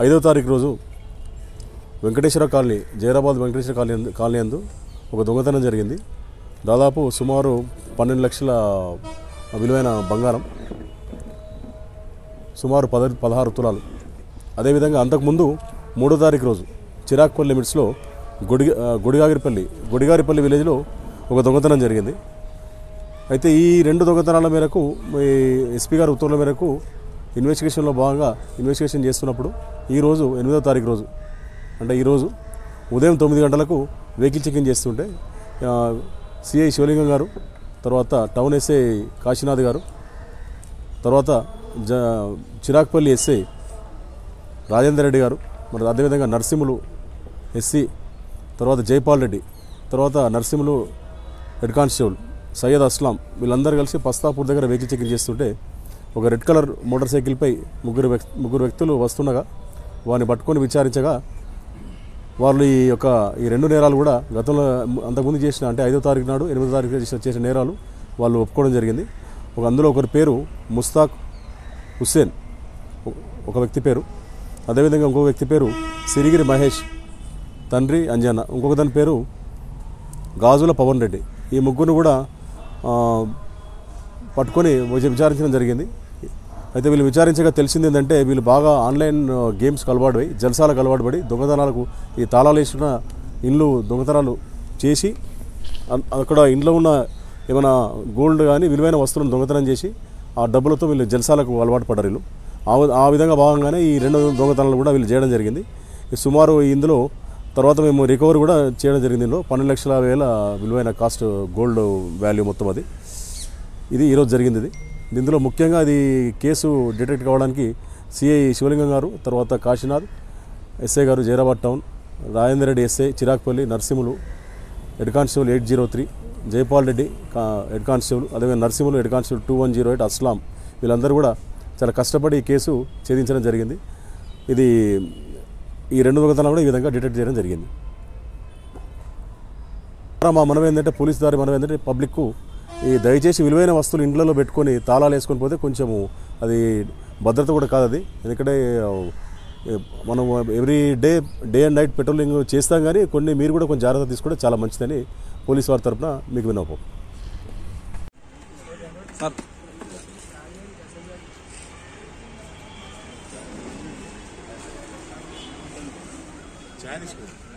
5వ తారీఖు రోజు వెంకటేశ్వర కాలనీ, జైరాబాద్ వెంకటేశ్వర కాలనీ యందు ఒక దొంగతనం జరిగింది. దాదాపు సుమారు 12 లక్షల విలువైన బంగారం, సుమారు 16 తులాలు. అదేవిధంగా అంతకుముందు 3వ తారీఖు రోజు చిరాక్పల్లి లిమిట్స్లో గుడిగారిపల్లి విలేజ్లో ఒక దొంగతనం జరిగింది. అయితే ఈ 2 దొంగతనాల మేరకు ఎస్పీ గారి ఉత్తర్వుల మేరకు ఇన్వెస్టిగేషన్లో భాగంగా ఇన్వెస్టిగేషన్ చేస్తున్నప్పుడు ఈరోజు 8వ తారీఖు రోజు అంటే ఈరోజు ఉదయం 9 గంటలకు వెహికల్ చెకింగ్ చేస్తుంటే సిఐ శివలింగం గారు, తర్వాత టౌన్ ఎస్ఐ కాశీనాథ్ గారు, తర్వాత చిరాక్పల్లి ఎస్ఐ రాజేందర్ రెడ్డి గారు, మరి అదేవిధంగా నర్సింహులు ఎస్సీ, తర్వాత జైపాల్ రెడ్డి, తర్వాత నర్సింహులు హెడ్ కానిస్టేబుల్ సయ్యద్ అస్లాం, వీళ్ళందరూ కలిసి పస్తాపూర్ దగ్గర వెహికల్ చెకింగ్ చేస్తుంటే ఒక రెడ్ కలర్ మోటార్ సైకిల్పై ముగ్గురు వ్యక్తులు వస్తుండగా వారిని పట్టుకొని విచారించగా వాళ్ళు ఈ 2 నేరాలు కూడా గతంలో అంతకుముందు చేసిన, అంటే 5వ తారీఖు నాడు 8వ తారీఖు చేసిన నేరాలు వాళ్ళు ఒప్పుకోవడం జరిగింది. అందులో ఒకరి పేరు ముస్తాక్ హుస్సేన్, ఒక వ్యక్తి పేరు. అదేవిధంగా ఇంకొక వ్యక్తి పేరు సిరిగిరి మహేష్, తండ్రి అంజన్న. ఇంకొక దాని పేరు గాజుల పవన్ రెడ్డి. ఈ ముగ్గురు కూడా పట్టుకొని విచారించడం జరిగింది. అయితే వీళ్ళు విచారించగా తెలిసింది ఏంటంటే వీళ్ళు బాగా ఆన్లైన్ గేమ్స్కి అలవాటు జల్సాలకు అలవాటు పడి దొంగతనాలకు ఈ తాళాలు వేసిన ఇండ్లు దొంగతనాలు చేసి అక్కడ ఇంట్లో ఉన్న ఏమైనా గోల్డ్ కానీ విలువైన వస్తువులను దొంగతనం చేసి ఆ డబ్బులతో వీళ్ళు జల్సాలకు అలవాటు పడ్డారు. వీళ్ళు ఆ విధంగా భాగంగానే ఈ 2 దొంగతనాలు కూడా వీళ్ళు చేయడం జరిగింది. సుమారు ఇందులో తర్వాత మేము రికవరీ కూడా చేయడం జరిగింది. ఇందులో 12 లక్షల విలువైన కాస్ట్ గోల్డ్ వాల్యూ మొత్తం ఇది ఈరోజు జరిగింది. ఇందులో ముఖ్యంగా అది కేసు డిటెక్ట్ కావడానికి సిఐ శివలింగం గారు, తర్వాత కాశీనాథ్ ఎస్ఐ గారు Zaheerabad town, Rajender Reddy SI Chirakpalli, Narsimhulu head constable 803, Jaipal Reddy head constable, అదేవిధంగా నర్సింహులు హెడ్ కానిస్టేబుల్ 2108 అస్లాం, వీళ్ళందరూ కూడా చాలా కష్టపడి ఈ కేసు ఛేదించడం జరిగింది. ఈ 2 దొంగతనాలు కూడా ఈ విధంగా డిటెక్ట్ చేయడం జరిగింది. మా మనం ఏంటంటే పోలీసు దారి మనం ఏంటంటే పబ్లిక్కు దయచేసి విలువైన వస్తువులు ఇండ్లలో పెట్టుకొని తాళాలు వేసుకొని పోతే కొంచెము అది భద్రత కూడా కాదు అది. ఎందుకంటే మనం every day and night patrolling చేస్తాం, కానీ మీరు కూడా కొంచెం జాగ్రత్త తీసుకుంటే చాలా మంచిదని పోలీసు వారి తరఫున మీకు విన్నపం. Chinese food.